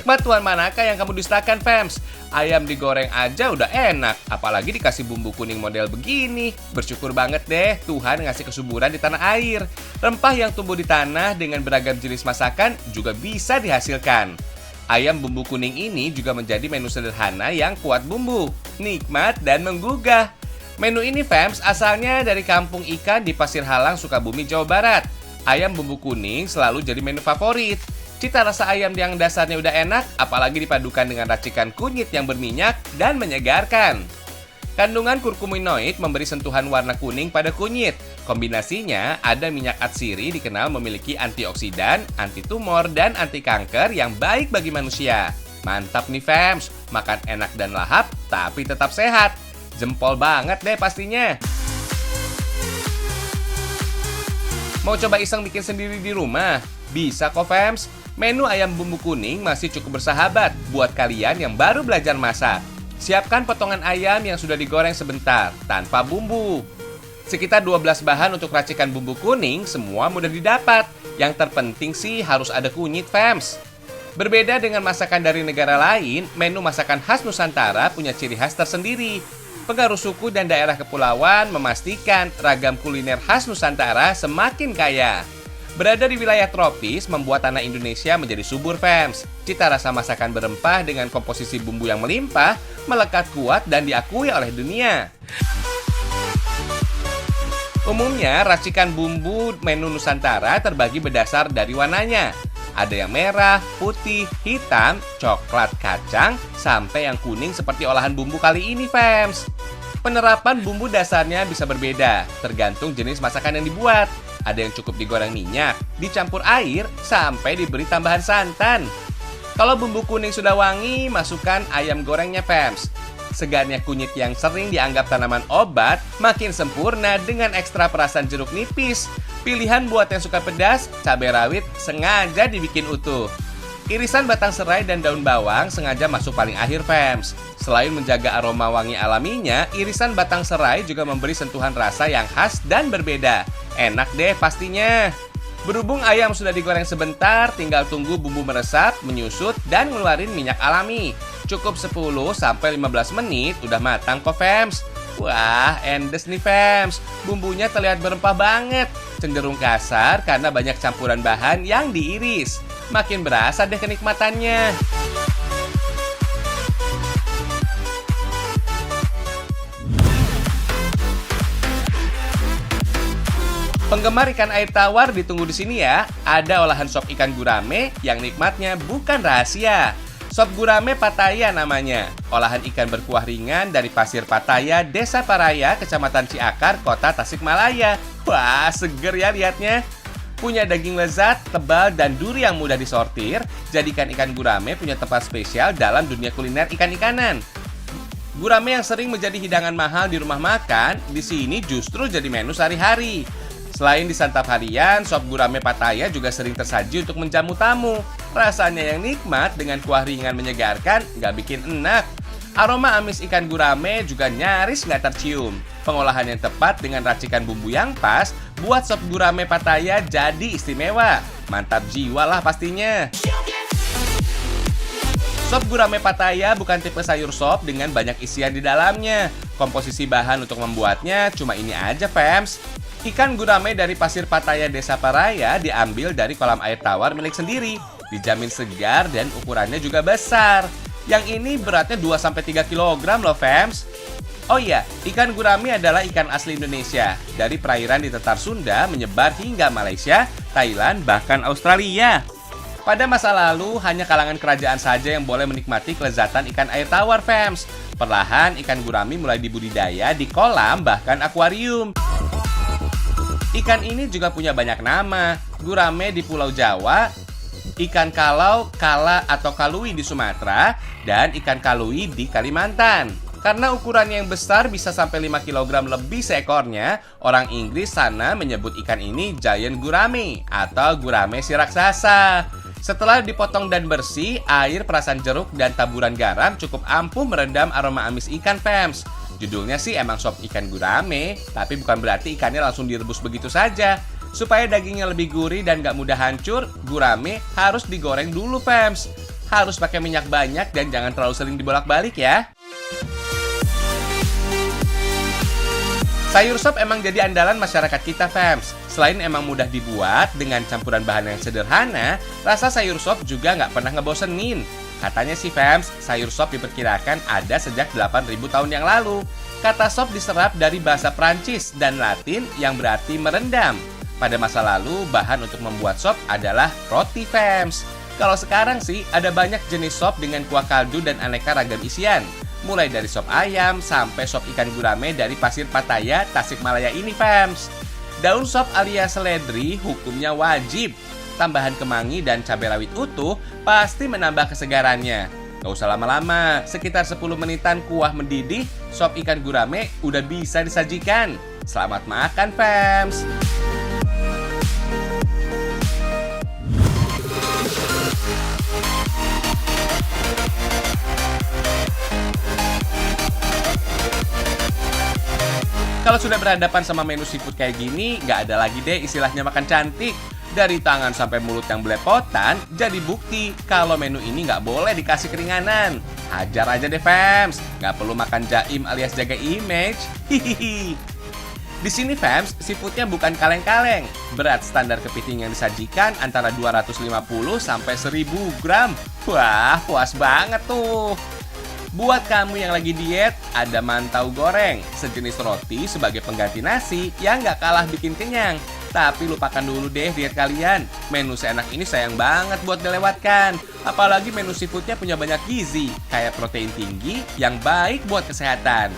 Nikmat tuan manakah yang kamu dustakan, fams? Ayam digoreng aja udah enak, apalagi dikasih bumbu kuning model begini. Bersyukur banget deh Tuhan ngasih kesuburan di tanah air. Rempah yang tumbuh di tanah dengan beragam jenis masakan juga bisa dihasilkan. Ayam bumbu kuning ini juga menjadi menu sederhana yang kuat bumbu, nikmat dan menggugah. Menu ini, fams, asalnya dari kampung ikan di Pasir Halang, Sukabumi, Jawa Barat. Ayam bumbu kuning selalu jadi menu favorit. Cita rasa ayam yang dasarnya udah enak, apalagi dipadukan dengan racikan kunyit yang berminyak dan menyegarkan. Kandungan kurkuminoid memberi sentuhan warna kuning pada kunyit. Kombinasinya ada minyak atsiri dikenal memiliki antioksidan, anti tumor, dan anti kanker yang baik bagi manusia. Mantap nih, fams, makan enak dan lahap tapi tetap sehat. Jempol banget deh pastinya. Mau coba iseng bikin sendiri di rumah? Bisa kok, fams. Menu ayam bumbu kuning masih cukup bersahabat buat kalian yang baru belajar masak. Siapkan potongan ayam yang sudah digoreng sebentar, tanpa bumbu. Sekitar 12 bahan untuk racikan bumbu kuning, semua mudah didapat. Yang terpenting sih harus ada kunyit, fams. Berbeda dengan masakan dari negara lain, menu masakan khas Nusantara punya ciri khas tersendiri. Pengaruh suku dan daerah kepulauan memastikan ragam kuliner khas Nusantara semakin kaya. Berada di wilayah tropis membuat tanah Indonesia menjadi subur, fams. Cita rasa masakan berempah dengan komposisi bumbu yang melimpah, melekat kuat dan diakui oleh dunia. Umumnya, racikan bumbu menu Nusantara terbagi berdasar dari warnanya. Ada yang merah, putih, hitam, coklat, kacang, sampai yang kuning seperti olahan bumbu kali ini, fams. Penerapan bumbu dasarnya bisa berbeda, tergantung jenis masakan yang dibuat. Ada yang cukup digoreng minyak, dicampur air, sampai diberi tambahan santan. Kalau bumbu kuning sudah wangi, masukkan ayam gorengnya, fams. Segarnya kunyit yang sering dianggap tanaman obat makin sempurna dengan ekstra perasan jeruk nipis. Pilihan buat yang suka pedas, cabai rawit sengaja dibikin utuh. Irisan batang serai dan daun bawang sengaja masuk paling akhir, fams. Selain menjaga aroma wangi alaminya, irisan batang serai juga memberi sentuhan rasa yang khas dan berbeda. Enak deh pastinya. Berhubung ayam sudah digoreng sebentar, tinggal tunggu bumbu meresap, menyusut, dan ngeluarin minyak alami. Cukup 10-15 menit udah matang kok, fams. Wah, endes nih, fams. Bumbunya terlihat berempah banget. Cenderung kasar karena banyak campuran bahan yang diiris. Makin berasa deh kenikmatannya. Penggemar ikan air tawar ditunggu di sini ya. Ada olahan sop ikan gurame yang nikmatnya bukan rahasia. Sop gurame Pattaya namanya. Olahan ikan berkuah ringan dari Pasir Pattaya, Desa Paraya, Kecamatan Ciakar, Kota Tasikmalaya. Wah, seger ya lihatnya. Punya daging lezat, tebal, dan duri yang mudah disortir. Jadikan ikan gurame punya tempat spesial dalam dunia kuliner ikan-ikanan. Gurame yang sering menjadi hidangan mahal di rumah makan, di sini justru jadi menu sehari-hari. Selain disantap harian, sop gurame Pattaya juga sering tersaji untuk menjamu tamu. Rasanya yang nikmat dengan kuah ringan menyegarkan, nggak bikin enak. Aroma amis ikan gurame juga nyaris nggak tercium. Pengolahan yang tepat dengan racikan bumbu yang pas, buat sop gurame Pattaya jadi istimewa. Mantap jiwa lah pastinya. Sop gurame Pattaya bukan tipe sayur sop dengan banyak isian di dalamnya. Komposisi bahan untuk membuatnya cuma ini aja, fams. Ikan gurame dari Pasir Pattaya Desa Paraya diambil dari kolam air tawar milik sendiri. Dijamin segar dan ukurannya juga besar. Yang ini beratnya 2-3 kg loh, fams. Oh iya, ikan gurame adalah ikan asli Indonesia. Dari perairan di Tetar Sunda menyebar hingga Malaysia, Thailand, bahkan Australia. Pada masa lalu, hanya kalangan kerajaan saja yang boleh menikmati kelezatan ikan air tawar, fams. Perlahan, ikan gurame mulai dibudidaya di kolam bahkan akuarium. Ikan ini juga punya banyak nama. Gurame di Pulau Jawa, ikan kalau, kala atau kalui di Sumatera, dan ikan kalui di Kalimantan. Karena ukurannya yang besar bisa sampai 5 kg lebih seekornya, orang Inggris sana menyebut ikan ini giant gurame atau gurame si raksasa. Setelah dipotong dan bersih, air, perasan jeruk, dan taburan garam cukup ampuh meredam aroma amis ikan, fams. Judulnya sih emang sop ikan gurame, tapi bukan berarti ikannya langsung direbus begitu saja. Supaya dagingnya lebih gurih dan gak mudah hancur, gurame harus digoreng dulu, fams. harus pakai minyak banyak dan jangan terlalu sering dibolak-balik ya. Sayur sop emang jadi andalan masyarakat kita, fams. Selain emang mudah dibuat dengan campuran bahan yang sederhana, rasa sayur sop juga nggak pernah ngebosenin. Katanya sih, fams, sayur sop diperkirakan ada sejak 8.000 tahun yang lalu. Kata sop diserap dari bahasa Prancis dan Latin yang berarti merendam. Pada masa lalu, bahan untuk membuat sop adalah roti, fams. Kalau sekarang sih, ada banyak jenis sop dengan kuah kaldu dan aneka ragam isian. Mulai dari sop ayam sampai sop ikan gurame dari Pasir Pattaya, Tasikmalaya ini, fams. Daun sop alias seledri hukumnya wajib. Tambahan kemangi dan cabai rawit utuh pasti menambah kesegarannya. Gak usah lama-lama, sekitar 10 menitan kuah mendidih, sop ikan gurame udah bisa disajikan. Selamat makan, fams! Kalau sudah berhadapan sama menu seafood kayak gini, nggak ada lagi deh istilahnya makan cantik. Dari tangan sampai mulut yang belepotan, jadi bukti kalau menu ini nggak boleh dikasih keringanan. Hajar aja deh, fams. Nggak perlu makan jaim alias jaga image. Hihihi. Di sini, fams, seafoodnya bukan kaleng-kaleng. Berat standar kepiting yang disajikan antara 250 sampai 1000 gram. Wah, puas banget tuh. Buat kamu yang lagi diet, ada mantau goreng, sejenis roti sebagai pengganti nasi yang nggak kalah bikin kenyang. Tapi lupakan dulu deh diet kalian, menu seenak ini sayang banget buat dilewatkan. Apalagi menu seafoodnya punya banyak gizi, kayak protein tinggi yang baik buat kesehatan.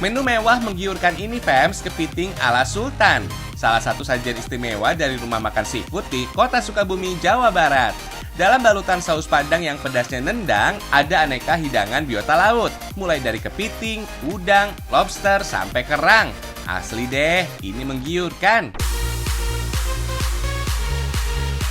Menu mewah menggiurkan ini, fams, kepiting ala Sultan. Salah satu sajian istimewa dari rumah makan seafood di Kota Sukabumi, Jawa Barat. Dalam balutan saus padang yang pedasnya nendang, ada aneka hidangan biota laut. Mulai dari kepiting, udang, lobster, sampai kerang. Asli deh, ini menggiurkan.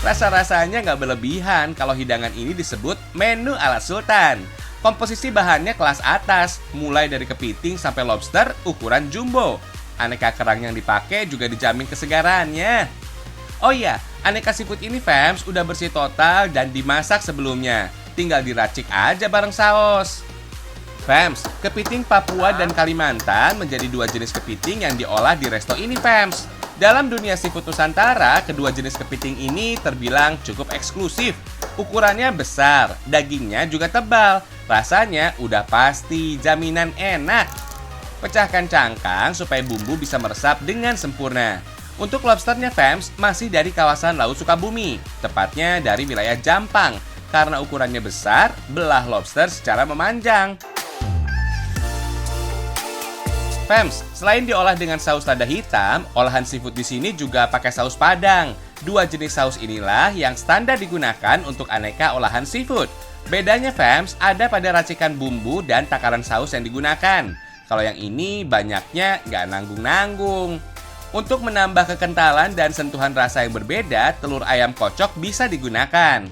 Rasa-rasanya nggak berlebihan kalau hidangan ini disebut menu ala Sultan. Komposisi bahannya kelas atas, mulai dari kepiting sampai lobster ukuran jumbo. Aneka kerang yang dipakai juga dijamin kesegarannya. Oh iya, aneka seafood ini, fams, udah bersih total dan dimasak sebelumnya. Tinggal diracik aja bareng saus. Fams, kepiting Papua dan Kalimantan menjadi dua jenis kepiting yang diolah di resto ini, fams. Dalam dunia seafood Nusantara, kedua jenis kepiting ini terbilang cukup eksklusif. Ukurannya besar, dagingnya juga tebal. Rasanya udah pasti jaminan enak. Pecahkan cangkang supaya bumbu bisa meresap dengan sempurna. Untuk lobsternya, fams, masih dari kawasan Laut Sukabumi, tepatnya dari wilayah Jampang. Karena ukurannya besar, belah lobster secara memanjang. Fams, selain diolah dengan saus lada hitam, olahan seafood di sini juga pakai saus padang. Dua jenis saus inilah yang standar digunakan untuk aneka olahan seafood. Bedanya, fams, ada pada racikan bumbu dan takaran saus yang digunakan. Kalau yang ini banyaknya nggak nanggung-nanggung. Untuk menambah kekentalan dan sentuhan rasa yang berbeda, telur ayam kocok bisa digunakan.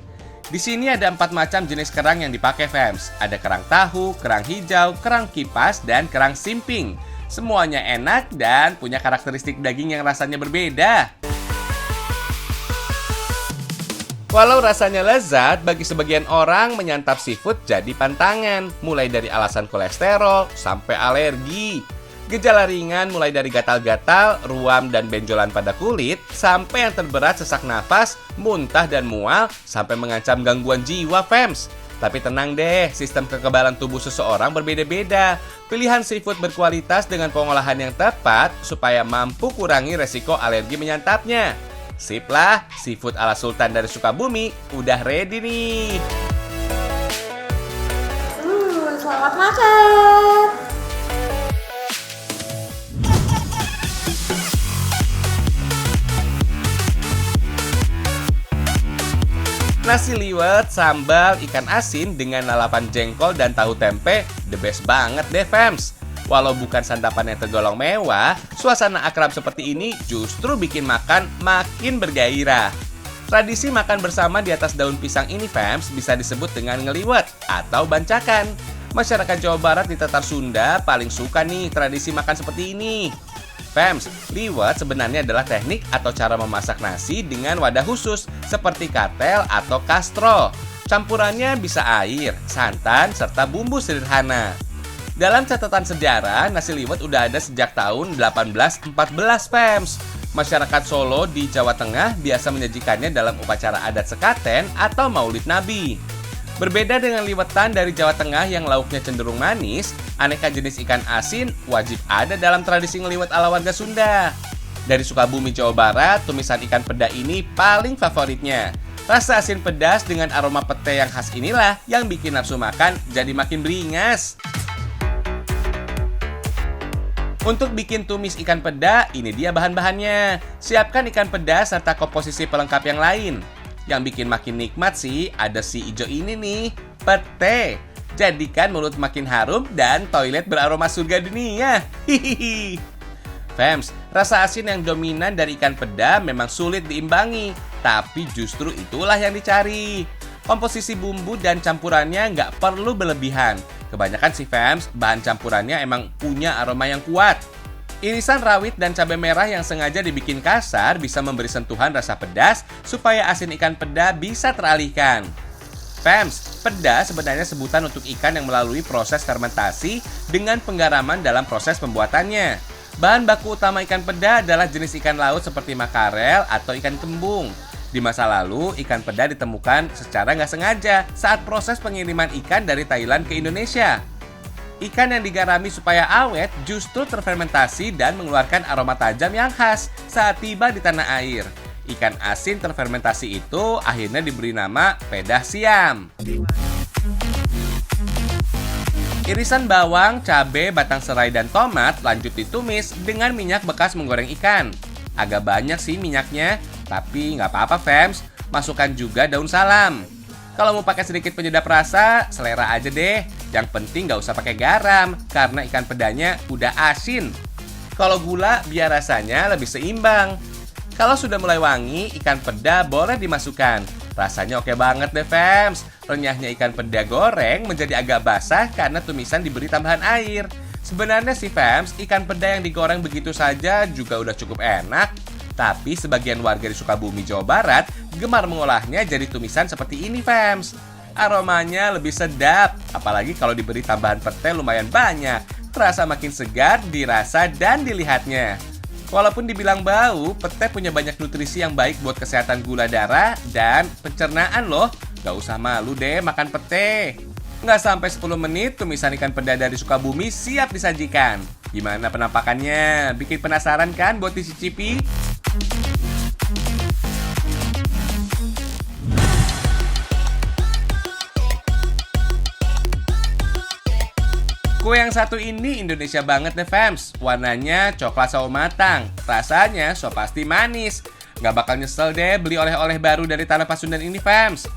Di sini ada 4 macam jenis kerang yang dipakai, fams. Ada kerang tahu, kerang hijau, kerang kipas, dan kerang simping. Semuanya enak dan punya karakteristik daging yang rasanya berbeda. Walau rasanya lezat, bagi sebagian orang menyantap seafood jadi pantangan. Mulai dari alasan kolesterol sampai alergi. Gejala ringan mulai dari gatal-gatal, ruam dan benjolan pada kulit, sampai yang terberat sesak napas, muntah dan mual, sampai mengancam gangguan jiwa, fams. Tapi tenang deh, sistem kekebalan tubuh seseorang berbeda-beda. Pilihan seafood berkualitas dengan pengolahan yang tepat supaya mampu kurangi resiko alergi menyantapnya. Sip lah, seafood ala Sultan dari Sukabumi udah ready nih. Selamat makan! Nasi liwet, sambal, ikan asin dengan lalapan jengkol dan tahu tempe, the best banget deh, fams. Walau bukan santapan yang tergolong mewah, suasana akrab seperti ini justru bikin makan makin bergairah. Tradisi makan bersama di atas daun pisang ini, fams, bisa disebut dengan ngeliwet atau bancakan. Masyarakat Jawa Barat di Tatar Sunda paling suka nih tradisi makan seperti ini. Fams, liwet sebenarnya adalah teknik atau cara memasak nasi dengan wadah khusus seperti katel atau kastrol. Campurannya bisa air, santan, serta bumbu sederhana. Dalam catatan sejarah, nasi liwet udah ada sejak tahun 1814, Fems. Masyarakat Solo di Jawa Tengah biasa menyajikannya dalam upacara adat sekaten atau maulid Nabi. Berbeda dengan liwetan dari Jawa Tengah yang lauknya cenderung manis, aneka jenis ikan asin wajib ada dalam tradisi ngeliwet ala warga Sunda. Dari Sukabumi, Jawa Barat, tumisan ikan peda ini paling favoritnya. Rasa asin pedas dengan aroma pete yang khas inilah yang bikin nafsu makan jadi makin beringas. Untuk bikin tumis ikan peda, ini dia bahan-bahannya. Siapkan ikan peda serta komposisi pelengkap yang lain. Yang bikin makin nikmat sih, ada si ijo ini nih, pete. Jadikan mulut makin harum dan toilet beraroma surga dunia. Hihihi. Fems, rasa asin yang dominan dari ikan peda memang sulit diimbangi. Tapi justru itulah yang dicari. Komposisi bumbu dan campurannya nggak perlu berlebihan. Kebanyakan sih Fems, bahan campurannya emang punya aroma yang kuat. Irisan rawit dan cabai merah yang sengaja dibikin kasar bisa memberi sentuhan rasa pedas supaya asin ikan peda bisa teralihkan. Fems, peda sebenarnya sebutan untuk ikan yang melalui proses fermentasi dengan penggaraman dalam proses pembuatannya. Bahan baku utama ikan peda adalah jenis ikan laut seperti makarel atau ikan kembung. Di masa lalu, ikan peda ditemukan secara nggak sengaja saat proses pengiriman ikan dari Thailand ke Indonesia. Ikan yang digarami supaya awet justru terfermentasi dan mengeluarkan aroma tajam yang khas saat tiba di tanah air. Ikan asin terfermentasi itu akhirnya diberi nama peda siam. Irisan bawang, cabai, batang serai, dan tomat lanjut ditumis dengan minyak bekas menggoreng ikan. Agak banyak sih minyaknya, tapi nggak apa-apa Fems, masukkan juga daun salam. Kalau mau pakai sedikit penyedap rasa, selera aja deh. Yang penting nggak usah pakai garam, karena ikan pedanya udah asin. Kalau gula, biar rasanya lebih seimbang. Kalau sudah mulai wangi, ikan peda boleh dimasukkan. Rasanya oke banget deh Fems. Renyahnya ikan peda goreng menjadi agak basah karena tumisan diberi tambahan air. Sebenarnya sih Fems, ikan peda yang digoreng begitu saja juga udah cukup enak. Tapi sebagian warga di Sukabumi, Jawa Barat gemar mengolahnya jadi tumisan seperti ini Fems. Aromanya lebih sedap, apalagi kalau diberi tambahan pete lumayan banyak. Terasa makin segar dirasa dan dilihatnya. Walaupun dibilang bau, pete punya banyak nutrisi yang baik buat kesehatan gula darah dan pencernaan loh. Gak usah malu deh makan pete. Nggak sampai 10 menit, tumisan ikan peda dari Sukabumi siap disajikan. Gimana penampakannya? Bikin penasaran kan buat dicicipi? Kue yang satu ini Indonesia banget deh Fems. Warnanya coklat sawo matang. Rasanya so pasti manis. Nggak bakal nyesel deh beli oleh-oleh baru dari Tanah Pasundan ini Fems.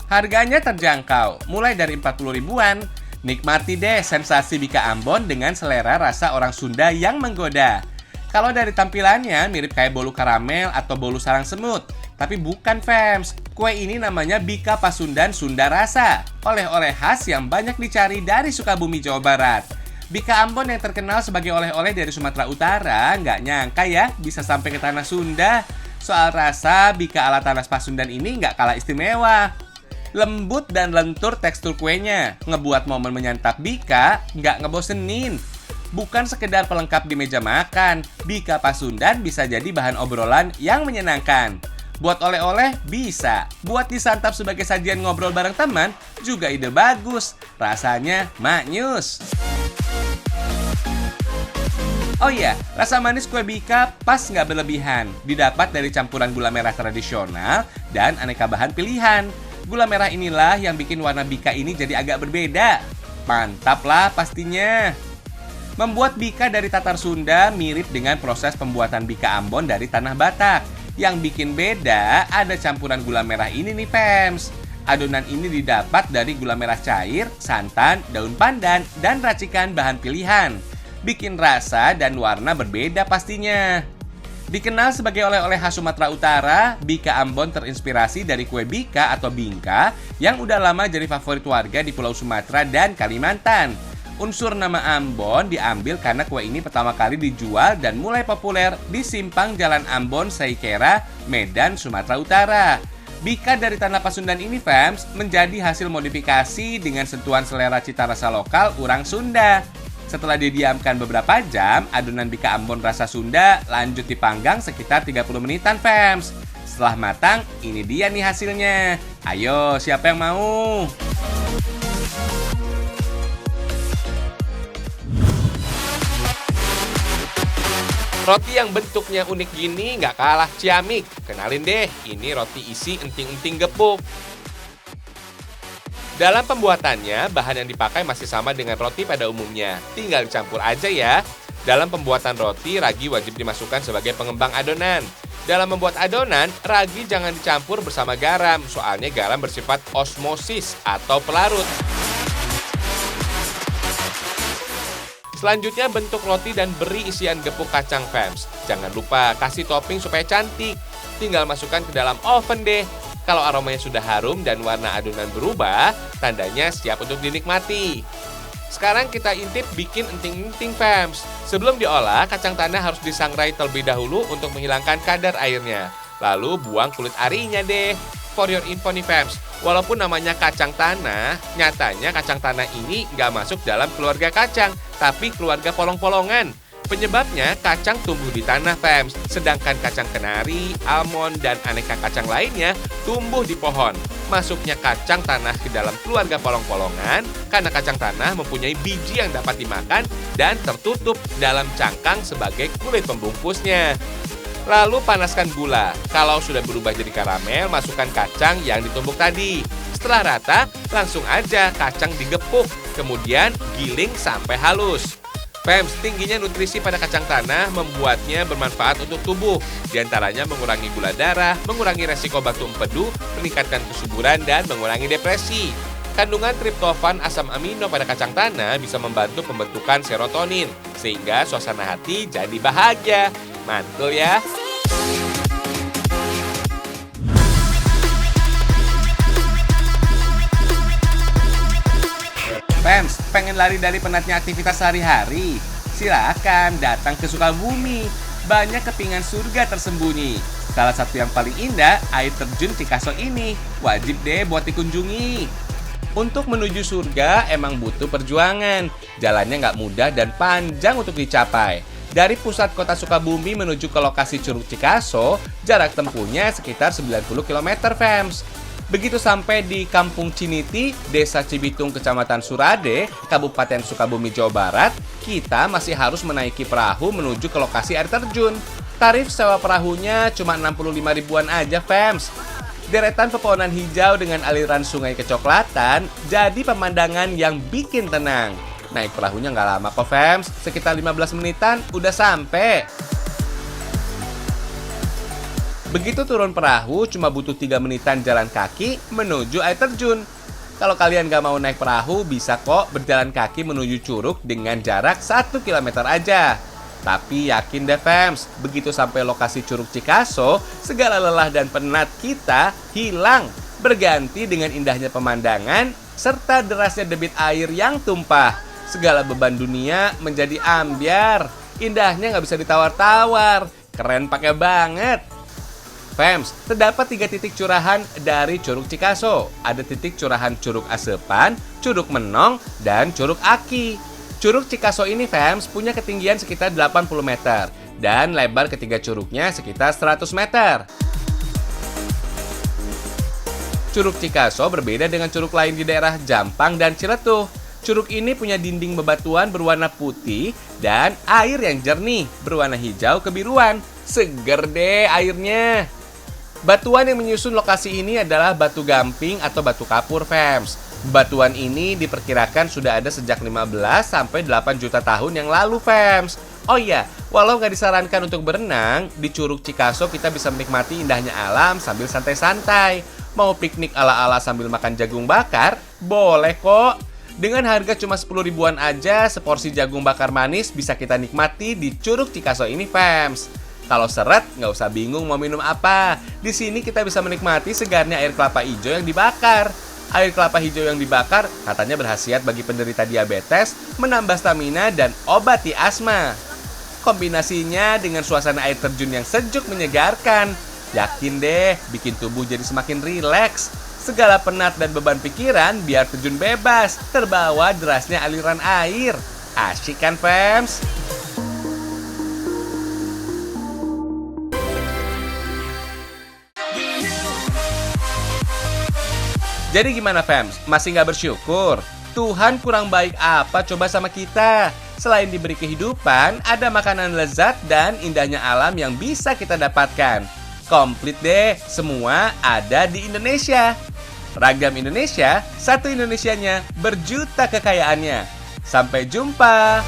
Harganya terjangkau, mulai dari 40 ribuan. Nikmati deh sensasi Bika Ambon dengan selera rasa orang Sunda yang menggoda. Kalau dari tampilannya mirip kayak bolu karamel atau bolu sarang semut. Tapi bukan Fems, kue ini namanya Bika Pasundan Sunda Rasa. Oleh-oleh khas yang banyak dicari dari Sukabumi, Jawa Barat. Bika Ambon yang terkenal sebagai oleh-oleh dari Sumatera Utara, nggak nyangka ya bisa sampai ke tanah Sunda. Soal rasa, Bika ala Tanah Pasundan ini nggak kalah istimewa. Lembut dan lentur tekstur kuenya, ngebuat momen menyantap Bika nggak ngebosenin. Bukan sekedar pelengkap di meja makan, Bika Pasundan bisa jadi bahan obrolan yang menyenangkan. Buat oleh-oleh bisa, buat disantap sebagai sajian ngobrol bareng teman juga ide bagus. Rasanya maknyus. Oh iya, rasa manis kue Bika pas nggak berlebihan. Didapat dari campuran gula merah tradisional dan aneka bahan pilihan. Gula merah inilah yang bikin warna Bika ini jadi agak berbeda. Mantap lah pastinya. Membuat Bika dari Tatar Sunda mirip dengan proses pembuatan Bika Ambon dari Tanah Batak. Yang bikin beda ada campuran gula merah ini nih Fems. Adonan ini didapat dari gula merah cair, santan, daun pandan, dan racikan bahan pilihan. Bikin rasa dan warna berbeda pastinya. Dikenal sebagai oleh-oleh khas Sumatera Utara, Bika Ambon terinspirasi dari kue Bika atau Bingka yang udah lama jadi favorit warga di Pulau Sumatera dan Kalimantan. Unsur nama Ambon diambil karena kue ini pertama kali dijual dan mulai populer di simpang Jalan Ambon, Seikera, Medan, Sumatera Utara. Bika dari Tanah Pasundan ini, fams, menjadi hasil modifikasi dengan sentuhan selera cita rasa lokal orang Sunda. Setelah didiamkan beberapa jam, adonan bika Ambon rasa Sunda lanjut dipanggang sekitar 30 menitan, fams. Setelah matang, ini dia nih hasilnya. Ayo, siapa yang mau? Roti yang bentuknya unik gini nggak kalah ciamik. Kenalin deh, ini roti isi enting-enting gepuk. Dalam pembuatannya, bahan yang dipakai masih sama dengan roti pada umumnya. Tinggal dicampur aja ya. Dalam pembuatan roti, ragi wajib dimasukkan sebagai pengembang adonan. Dalam membuat adonan, ragi jangan dicampur bersama garam, soalnya garam bersifat osmosis atau pelarut. Selanjutnya bentuk roti dan beri isian gepuk kacang, fams. Jangan lupa kasih topping supaya cantik. Tinggal masukkan ke dalam oven deh. Kalau aromanya sudah harum dan warna adonan berubah, tandanya siap untuk dinikmati. Sekarang kita intip bikin enting-enting, fams. Sebelum diolah, kacang tanah harus disangrai terlebih dahulu untuk menghilangkan kadar airnya. Lalu buang kulit arinya deh. For your info nih, fams, walaupun namanya kacang tanah, nyatanya kacang tanah ini nggak masuk dalam keluarga kacang, tapi keluarga polong-polongan. Penyebabnya kacang tumbuh di tanah, fams, sedangkan kacang kenari, almond, dan aneka kacang lainnya tumbuh di pohon. Masuknya kacang tanah ke dalam keluarga polong-polongan karena kacang tanah mempunyai biji yang dapat dimakan dan tertutup dalam cangkang sebagai kulit pembungkusnya. Lalu panaskan gula. Kalau sudah berubah jadi karamel, masukkan kacang yang ditumbuk tadi. Setelah rata, langsung aja kacang digepuk, kemudian giling sampai halus. Fams, tingginya nutrisi pada kacang tanah membuatnya bermanfaat untuk tubuh. Di antaranya mengurangi gula darah, mengurangi resiko batu empedu, meningkatkan kesuburan, dan mengurangi depresi. Kandungan triptofan asam amino pada kacang tanah bisa membantu pembentukan serotonin, sehingga suasana hati jadi bahagia. Mantul ya! Fans, pengen lari dari penatnya aktivitas sehari-hari? Silakan datang ke Sukabumi. Banyak kepingan surga tersembunyi. Salah satu yang paling indah, air terjun Cikaso ini. Wajib deh buat dikunjungi. Untuk menuju surga emang butuh perjuangan. Jalannya nggak mudah dan panjang untuk dicapai. Dari pusat kota Sukabumi menuju ke lokasi Curug Cikaso, jarak tempuhnya sekitar 90 km, fams. Begitu sampai di Kampung Ciniti, Desa Cibitung, Kecamatan Surade, Kabupaten Sukabumi, Jawa Barat, kita masih harus menaiki perahu menuju ke lokasi air terjun. Tarif sewa perahunya cuma 65 ribuan aja, fams. Deretan pepohonan hijau dengan aliran sungai kecoklatan jadi pemandangan yang bikin tenang. Naik perahunya nggak lama kok, fams. Sekitar 15 menitan udah sampai. Begitu turun perahu, cuma butuh 3 menitan jalan kaki menuju air terjun. Kalau kalian nggak mau naik perahu, bisa kok berjalan kaki menuju curug dengan jarak 1 km aja. Tapi yakin deh, fams, begitu sampai lokasi Curug Cikaso, segala lelah dan penat kita hilang, berganti dengan indahnya pemandangan serta derasnya debit air yang tumpah. Segala beban dunia menjadi ambyar. Indahnya nggak bisa ditawar-tawar. Keren pakai banget. Fams, terdapat 3 titik curahan dari Curug Cikaso. Ada titik curahan Curug Asepan, Curug Menong, dan Curug Aki. Curug Cikaso ini, fams, punya ketinggian sekitar 80 meter. Dan lebar ketiga curugnya sekitar 100 meter. Curug Cikaso berbeda dengan curug lain di daerah Jampang dan Ciletuh. Curug ini punya dinding bebatuan berwarna putih dan air yang jernih berwarna hijau kebiruan. Seger deh airnya. Batuan yang menyusun lokasi ini adalah batu gamping atau batu kapur, fams. Batuan ini diperkirakan sudah ada sejak 15 sampai 8 juta tahun yang lalu, fams. Oh iya, walau nggak disarankan untuk berenang, di Curug Cikaso kita bisa menikmati indahnya alam sambil santai-santai. Mau piknik ala-ala sambil makan jagung bakar? Boleh kok. Dengan harga cuma 10 ribuan aja, seporsi jagung bakar manis bisa kita nikmati di Curug Cikaso ini, fams. Kalau seret, nggak usah bingung mau minum apa. Di sini kita bisa menikmati segarnya air kelapa hijau yang dibakar. Air kelapa hijau yang dibakar katanya berkhasiat bagi penderita diabetes, menambah stamina, dan obati asma. Kombinasinya dengan suasana air terjun yang sejuk menyegarkan, Yakin deh, bikin tubuh jadi semakin rileks. Segala penat dan beban pikiran biar terjun bebas, terbawa derasnya aliran air. Asyik kan, Fems? Jadi gimana, Fems? Masih nggak bersyukur? Tuhan kurang baik apa coba sama kita? Selain diberi kehidupan, ada makanan lezat dan indahnya alam yang bisa kita dapatkan. Komplit deh, semua ada di Indonesia. Ragam Indonesia, satu Indonesianya, berjuta kekayaannya. Sampai jumpa!